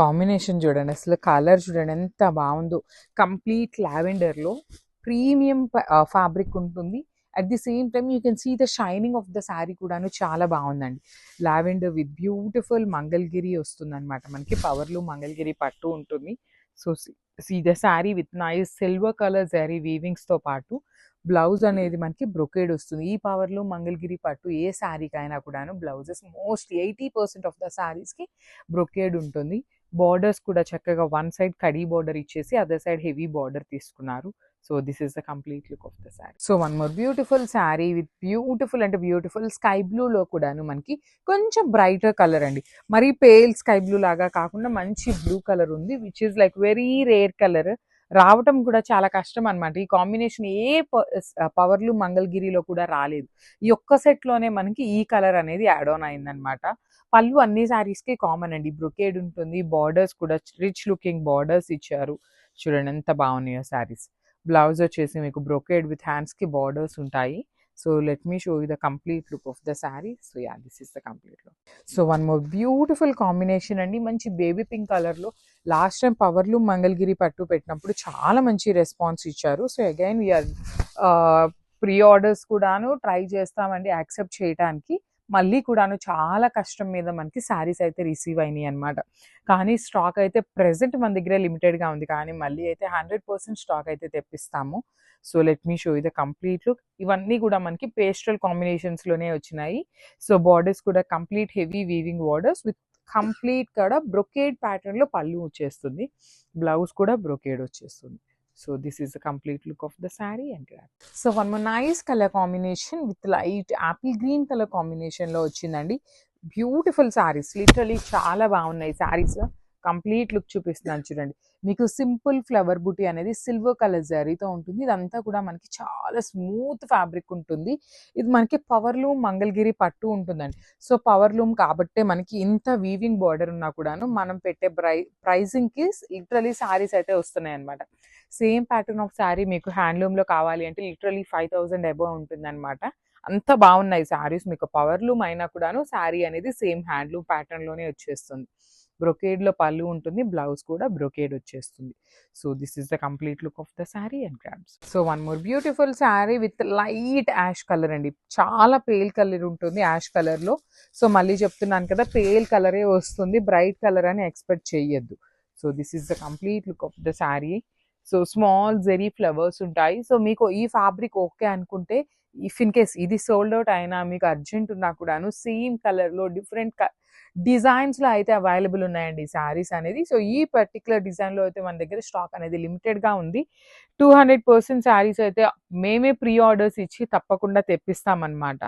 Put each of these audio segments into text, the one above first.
Combination చూడండి, అసలు colour చూడండి ఎంత బాగుందో. కంప్లీట్ లావెండర్లో ప్రీమియం ఫ్యాబ్రిక్ ఉంటుంది. At the same time you can see the shining of the sari కూడాను చాలా బాగుందండి. లావెండర్ విత్ బ్యూటిఫుల్ మంగళగిరి వస్తుందన్నమాట. మనకి పవర్లు మంగళగిరి పట్టు ఉంటుంది. So see the sari with nice silver colour zari వీవింగ్స్తో పాటు బ్లౌజ్ అనేది మనకి బ్రొకేడ్ వస్తుంది. ఈ పవర్లు మంగళగిరి పట్టు ఏ శారీకైనా కూడాను బ్లౌజెస్ మోస్ట్లీ 80% ఆఫ్ ద శారీస్కి బ్రొకేడ్ ఉంటుంది. బార్డర్స్ కూడా చక్కగా వన్ సైడ్ కడీ బార్డర్ ఇచ్చేసి అదర్ సైడ్ హెవీ బార్డర్ తీసుకున్నారు. So this is the complete look of the sari. So one more beautiful sari with beautiful అంటే బ్యూటిఫుల్ స్కై బ్లూలో కూడాను మనకి కొంచెం బ్రైటర్ కలర్ అండి. మరీ పేల్ స్కై బ్లూ లాగా కాకుండా మంచి బ్లూ కలర్ ఉంది, which is like very rare colour. రావటం కూడా చాలా కష్టం అనమాట. ఈ కాంబినేషన్ ఏ పవర్లు మంగళగిరిలో కూడా రాలేదు. ఈ ఒక్క సెట్లోనే మనకి ఈ కలర్ అనేది యాడ్ ఆన్ అయిందనమాట. పళ్ళు అన్ని శారీస్కి కామన్ అండి. బ్రొకేడ్ ఉంటుంది, బార్డర్స్ కూడా రిచ్ లుకింగ్ బార్డర్స్ ఇచ్చారు. చూడండి ఎంత బాగున్నాయో శారీస్. బ్లౌజ్ వచ్చేసి మీకు బ్రొకేడ్ విత్ హ్యాండ్స్కి బార్డర్స్ ఉంటాయి. So let me show you the complete look of the sari. So yeah, this is the complete look. So one more beautiful combination అండి, మంచి బేబీ పింక్ కలర్లో. లాస్ట్ టైం పవర్లు మంగళగిరి పట్టు పెట్టినప్పుడు చాలా మంచి రెస్పాన్స్ ఇచ్చారు. So again we are pre orders కూడాను ట్రై చేస్తామండి యాక్సెప్ట్ చేయడానికి. మళ్ళీ కూడాను చాలా కష్టం మీద మనకి శారీస్ అయితే రిసీవ్ అయినాయి అనమాట. కానీ స్టాక్ అయితే ప్రెజెంట్ మన దగ్గర లిమిటెడ్గా ఉంది, కానీ మళ్ళీ అయితే 100% స్టాక్ అయితే తెప్పిస్తాము. So let me show you the complete look. ఇవన్నీ కూడా మనకి పేస్టల్ కాంబినేషన్స్లోనే వచ్చినాయి. సో బార్డర్స్ కూడా complete heavy weaving borders with complete కూడా బ్రొకేడ్ ప్యాటర్న్లో పళ్ళు వచ్చేస్తుంది. బ్లౌజ్ కూడా బ్రొకేడ్ వచ్చేస్తుంది. So this is the complete look of the saree and grab. So one more nice color combination with light apple green color combination లో వచ్చిందండి. Beautiful saris, literally చాలా బాగున్నాయి సారీస్. కంప్లీట్ లుక్ చూపిస్తున్నాను చూడండి. మీకు సింపుల్ ఫ్లవర్ బుటీ అనేది సిల్వర్ కలర్ జరీతో ఉంటుంది. ఇదంతా కూడా మనకి చాలా స్మూత్ ఫ్యాబ్రిక్ ఉంటుంది. ఇది మనకి పవర్లూమ్ మంగళగిరి పట్టు ఉంటుందండి. సో పవర్లూమ్ కాబట్టే మనకి ఇంత వీవింగ్ బార్డర్ ఉన్నా కూడాను మనం పెట్టే ప్రైజింగ్కి లిటరలీ సారీస్ అయితే వస్తున్నాయి అనమాట. సేమ్ ప్యాటర్న్ ఆఫ్ శారీ మీకు హ్యాండ్లూమ్లో కావాలి అంటే లిటరలీ 5000 అబోవ్ ఉంటుంది అనమాట. అంత బాగున్నాయి శారీస్. మీకు పవర్లూమ్ అయినా కూడాను శారీ అనేది సేమ్ హ్యాండ్లూమ్ ప్యాటర్న్లోనే వచ్చేస్తుంది. బ్రొకేడ్లో పళ్ళు ఉంటుంది, బ్లౌజ్ కూడా బ్రొకేడ్ వచ్చేస్తుంది. So this is the complete look of the sari and grabs. So one more beautiful sari with light ash colour అండి. చాలా పేల్ కలర్ ఉంటుంది యాష్ కలర్లో. సో మళ్ళీ చెప్తున్నాను కదా, పేల్ కలరే వస్తుంది, బ్రైట్ కలర్ అని ఎక్స్పెక్ట్ చేయొద్దు. So this is the complete look of the sari. So small zari flowers ఉంటాయి. సో మీకు ఈ ఫ్యాబ్రిక్ ఓకే అనుకుంటే, ఇఫ్ ఇన్ కేస్ ఇది సోల్డ్ అవుట్ అయినా మీకు అర్జెంట్ ఉన్నా కూడాను సేమ్ కలర్లో డిఫరెంట్ డిజైన్స్లో అయితే అవైలబుల్ ఉన్నాయండి శారీస్ అనేది. సో ఈ పర్టికులర్ డిజైన్లో అయితే మన దగ్గర స్టాక్ అనేది లిమిటెడ్గా ఉంది. 200% శారీస్ అయితే మేమే ప్రీ ఆర్డర్స్ ఇచ్చి తప్పకుండా తెప్పిస్తామన్నమాట.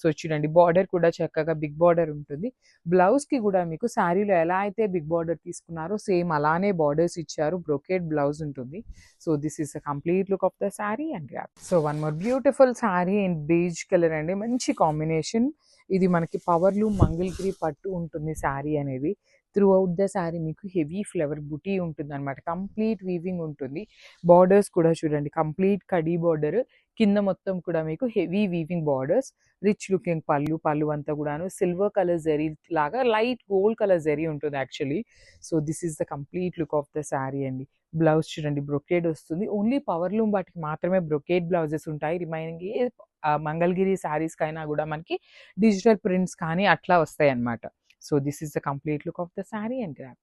సో చూడండి, బార్డర్ కూడా చక్కగా బిగ్ బార్డర్ ఉంటుంది. బ్లౌజ్కి కూడా మీకు శారీలో ఎలా అయితే బిగ్ బార్డర్ తీసుకున్నారో సేమ్ అలానే బార్డర్స్ ఇచ్చారు. బ్రొకేడ్ బ్లౌజ్ ఉంటుంది. So this is the complete look of the sari and grab. So one more beautiful sari in beige colour అండి, మంచి కాంబినేషన్. ఇది మనకి పవర్లూమ్ మంగళగిరి పట్టు ఉంటుంది శారీ అనేది. త్రూ అవుట్ ద శారీ మీకు హెవీ ఫ్లవర్ బుటీ ఉంటుంది అనమాట. కంప్లీట్ వీవింగ్ ఉంటుంది. బార్డర్స్ కూడా చూడండి, కంప్లీట్ కడీ బార్డర్, కింద మొత్తం కూడా మీకు heavy weaving borders, rich looking పళ్ళు అంతా కూడాను సిల్వర్ కలర్ జరీ లాగా లైట్ గోల్డ్ కలర్ జరీ ఉంటుంది actually. So this is the complete look of the sari అండి. బ్లౌజ్ చూడండి, బ్రొకేడ్ వస్తుంది. ఓన్లీ పవర్లూమ్ వాటికి మాత్రమే బ్రొకేడ్ బ్లౌజెస్ ఉంటాయి. రిమైనింగ్ ఏ మంగళగిరి శారీస్కైనా కూడా మనకి డిజిటల్ ప్రింట్స్ కానీ అట్లా వస్తాయి అన్నమాట. So this is the complete look of the sari and grab.